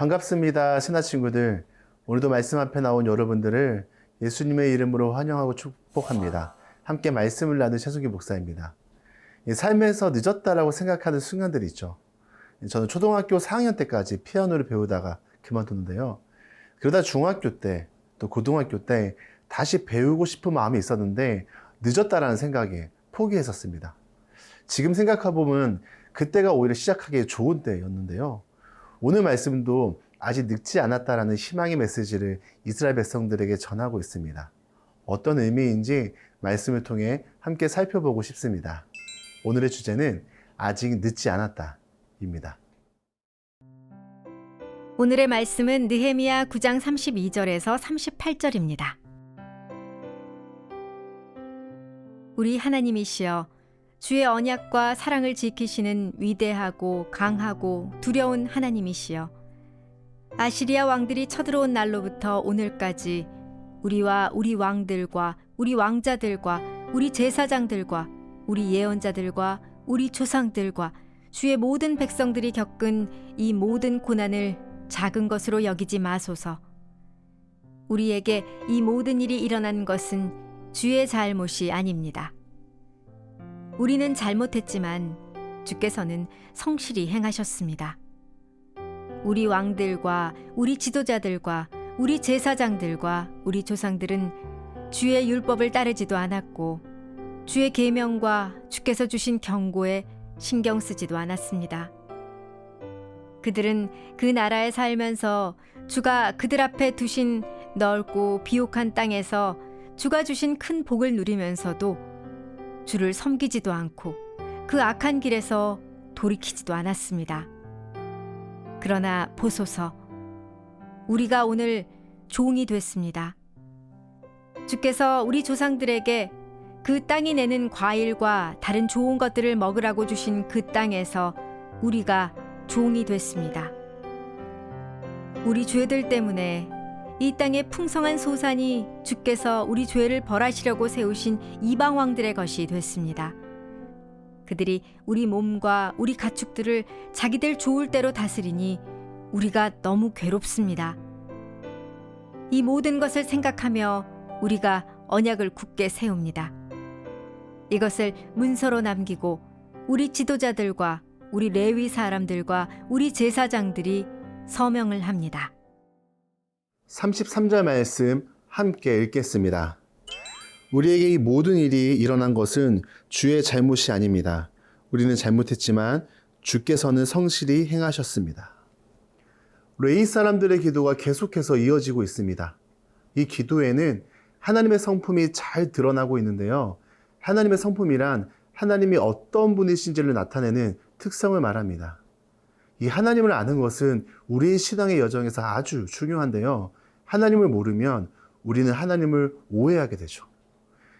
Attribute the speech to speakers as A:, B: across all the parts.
A: 반갑습니다. 신하 친구들. 오늘도 말씀 앞에 나온 여러분들을 예수님의 이름으로 환영하고 축복합니다. 함께 말씀을 나눌 최순기 목사입니다. 삶에서 늦었다라고 생각하는 순간들이 있죠. 저는 초등학교 4학년 때까지 피아노를 배우다가 그만뒀는데요. 그러다 중학교 때, 또 고등학교 때 다시 배우고 싶은 마음이 있었는데 늦었다라는 생각에 포기했었습니다. 지금 생각해보면 그때가 오히려 시작하기에 좋은 때였는데요. 오늘 말씀도 아직 늙지 않았다라는 희망의 메시지를 이스라엘 백성들에게 전하고 있습니다. 어떤 의미인지 말씀을 통해 함께 살펴보고 싶습니다. 오늘의 주제는 아직 늦지 않았다입니다.
B: 오늘의 말씀은 느헤미야 9장 32절에서 38절입니다. 우리 하나님이시여, 주의 언약과 사랑을 지키시는 위대하고 강하고 두려운 하나님이시여, 아시리아 왕들이 쳐들어온 날로부터 오늘까지 우리와 우리 왕들과 우리 왕자들과 우리 제사장들과 우리 예언자들과 우리 조상들과 주의 모든 백성들이 겪은 이 모든 고난을 작은 것으로 여기지 마소서. 우리에게 이 모든 일이 일어난 것은 주의 잘못이 아닙니다. 우리는 잘못했지만 주께서는 성실히 행하셨습니다. 우리 왕들과 우리 지도자들과 우리 제사장들과 우리 조상들은 주의 율법을 따르지도 않았고 주의 계명과 주께서 주신 경고에 신경 쓰지도 않았습니다. 그들은 그 나라에 살면서 주가 그들 앞에 두신 넓고 비옥한 땅에서 주가 주신 큰 복을 누리면서도 주를 섬기지도 않고 그 악한 길에서 돌이키지도 않았습니다. 그러나 보소서, 우리가 오늘 종이 됐습니다. 주께서 우리 조상들에게 그 땅이 내는 과일과 다른 좋은 것들을 먹으라고 주신 그 땅에서 우리가 종이 됐습니다. 우리 죄들 때문에 이 땅의 풍성한 소산이 주께서 우리 죄를 벌하시려고 세우신 이방 왕들의 것이 됐습니다. 그들이 우리 몸과 우리 가축들을 자기들 좋을 대로 다스리니 우리가 너무 괴롭습니다. 이 모든 것을 생각하며 우리가 언약을 굳게 세웁니다. 이것을 문서로 남기고 우리 지도자들과 우리 레위 사람들과 우리 제사장들이 서명을 합니다.
A: 33절 말씀 함께 읽겠습니다. 우리에게 이 모든 일이 일어난 것은 주의 잘못이 아닙니다. 우리는 잘못했지만 주께서는 성실히 행하셨습니다. 레위 사람들의 기도가 계속해서 이어지고 있습니다. 이 기도에는 하나님의 성품이 잘 드러나고 있는데요. 하나님의 성품이란 하나님이 어떤 분이신지를 나타내는 특성을 말합니다. 이 하나님을 아는 것은 우리의 신앙의 여정에서 아주 중요한데요. 하나님을 모르면 우리는 하나님을 오해하게 되죠.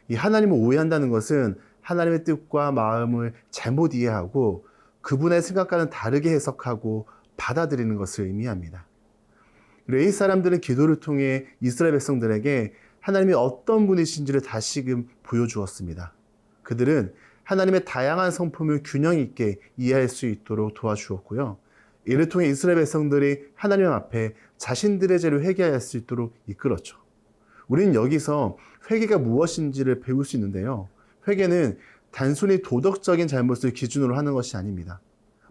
A: 이 하나님을 오해한다는 것은 하나님의 뜻과 마음을 잘못 이해하고 그분의 생각과는 다르게 해석하고 받아들이는 것을 의미합니다. 레위 사람들은 기도를 통해 이스라엘 백성들에게 하나님이 어떤 분이신지를 다시금 보여주었습니다. 그들은 하나님의 다양한 성품을 균형 있게 이해할 수 있도록 도와주었고요. 이를 통해 이스라엘 백성들이 하나님 앞에 자신들의 죄를 회개할 수 있도록 이끌었죠. 우리는 여기서 회개가 무엇인지를 배울 수 있는데요. 회개는 단순히 도덕적인 잘못을 기준으로 하는 것이 아닙니다.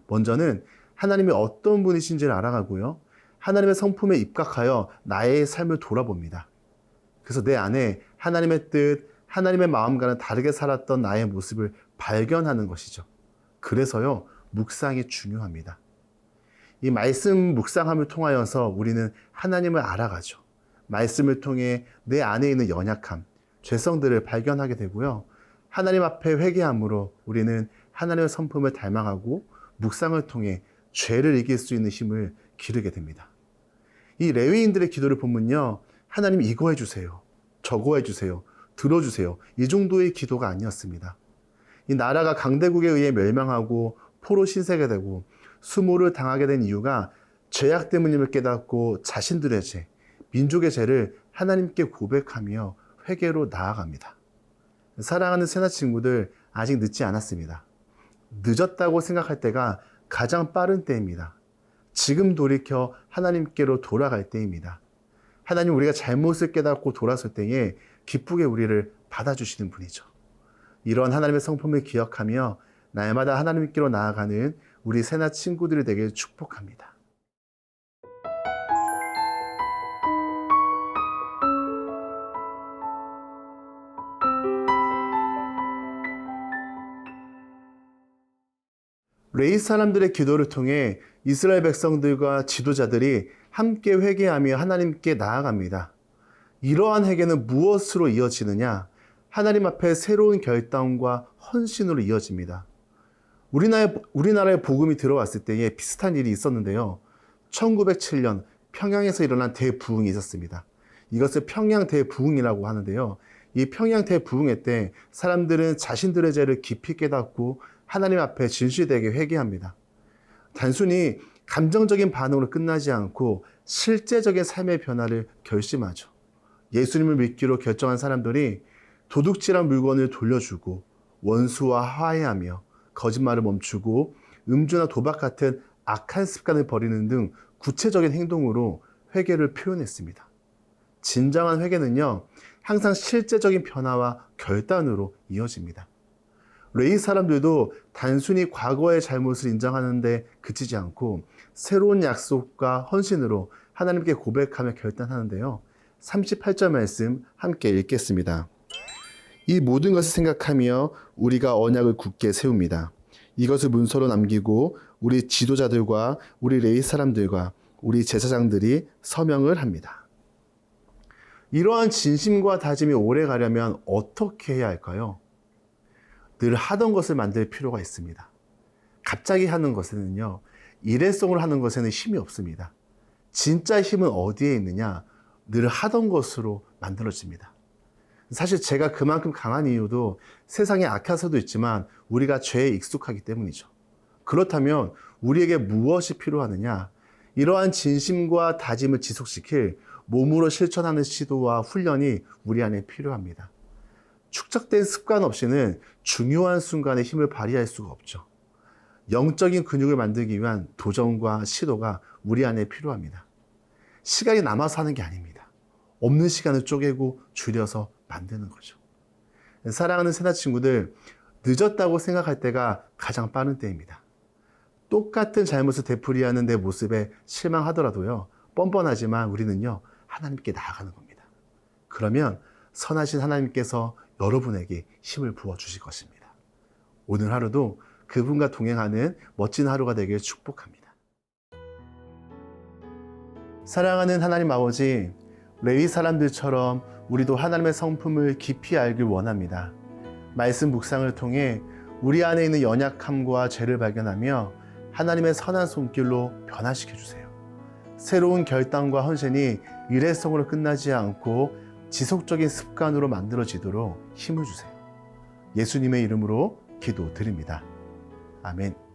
A: 먼저는 하나님이 어떤 분이신지를 알아가고요. 하나님의 성품에 입각하여 나의 삶을 돌아봅니다. 그래서 내 안에 하나님의 뜻, 하나님의 마음과는 다르게 살았던 나의 모습을 발견하는 것이죠. 그래서요, 묵상이 중요합니다. 이 말씀 묵상함을 통하여서 우리는 하나님을 알아가죠. 말씀을 통해 내 안에 있는 연약함, 죄성들을 발견하게 되고요. 하나님 앞에 회개함으로 우리는 하나님의 성품을 닮아가고 묵상을 통해 죄를 이길 수 있는 힘을 기르게 됩니다. 이 레위인들의 기도를 보면요. 하나님 이거 해주세요. 저거 해주세요. 들어주세요. 이 정도의 기도가 아니었습니다. 이 나라가 강대국에 의해 멸망하고 포로 신세가 되고 수모를 당하게 된 이유가 죄악 때문임을 깨닫고 자신들의 죄, 민족의 죄를 하나님께 고백하며 회개로 나아갑니다. 사랑하는 새나 친구들, 아직 늦지 않았습니다. 늦었다고 생각할 때가 가장 빠른 때입니다. 지금 돌이켜 하나님께로 돌아갈 때입니다. 하나님 우리가 잘못을 깨닫고 돌아설 때에 기쁘게 우리를 받아주시는 분이죠. 이런 하나님의 성품을 기억하며 날마다 하나님께로 나아가는 우리 새나 친구들이 되길 축복합니다. 레위 사람들의 기도를 통해 이스라엘 백성들과 지도자들이 함께 회개하며 하나님께 나아갑니다. 이러한 회개는 무엇으로 이어지느냐? 하나님 앞에 새로운 결단과 헌신으로 이어집니다. 우리나라에 복음이 들어왔을 때에 비슷한 일이 있었는데요. 1907년 평양에서 일어난 대부흥이 있었습니다. 이것을 평양 대부흥이라고 하는데요. 이 평양 대부흥회 때 사람들은 자신들의 죄를 깊이 깨닫고 하나님 앞에 진실되게 회개합니다. 단순히 감정적인 반응으로 끝나지 않고 실제적인 삶의 변화를 결심하죠. 예수님을 믿기로 결정한 사람들이 도둑질한 물건을 돌려주고 원수와 화해하며 거짓말을 멈추고 음주나 도박 같은 악한 습관을 버리는 등 구체적인 행동으로 회개를 표현했습니다. 진정한 회개는요, 항상 실제적인 변화와 결단으로 이어집니다. 레위 사람들도 단순히 과거의 잘못을 인정하는데 그치지 않고 새로운 약속과 헌신으로 하나님께 고백하며 결단하는데요. 38절 말씀 함께 읽겠습니다. 이 모든 것을 생각하며 우리가 언약을 굳게 세웁니다. 이것을 문서로 남기고 우리 지도자들과 우리 레위 사람들과 우리 제사장들이 서명을 합니다. 이러한 진심과 다짐이 오래 가려면 어떻게 해야 할까요? 늘 하던 것을 만들 필요가 있습니다. 갑자기 하는 것에는요, 일회성으로 하는 것에는 힘이 없습니다. 진짜 힘은 어디에 있느냐? 늘 하던 것으로 만들어집니다. 사실 제가 그만큼 강한 이유도 세상에 악해서도 있지만 우리가 죄에 익숙하기 때문이죠. 그렇다면 우리에게 무엇이 필요하느냐? 이러한 진심과 다짐을 지속시킬 몸으로 실천하는 시도와 훈련이 우리 안에 필요합니다. 축적된 습관 없이는 중요한 순간에 힘을 발휘할 수가 없죠. 영적인 근육을 만들기 위한 도전과 시도가 우리 안에 필요합니다. 시간이 남아서 하는 게 아닙니다. 없는 시간을 쪼개고 줄여서 만드는 거죠. 사랑하는 새나 친구들, 늦었다고 생각할 때가 가장 빠른 때입니다. 똑같은 잘못을 되풀이하는 내 모습에 실망하더라도요, 뻔뻔하지만 우리는요, 하나님께 나아가는 겁니다. 그러면 선하신 하나님께서 여러분에게 힘을 부어주실 것입니다. 오늘 하루도 그분과 동행하는 멋진 하루가 되길 축복합니다. 사랑하는 하나님 아버지, 레위 사람들처럼 우리도 하나님의 성품을 깊이 알길 원합니다. 말씀 묵상을 통해 우리 안에 있는 연약함과 죄를 발견하며 하나님의 선한 손길로 변화시켜 주세요. 새로운 결단과 헌신이 일회성으로 끝나지 않고 지속적인 습관으로 만들어지도록 힘을 주세요. 예수님의 이름으로 기도드립니다. 아멘.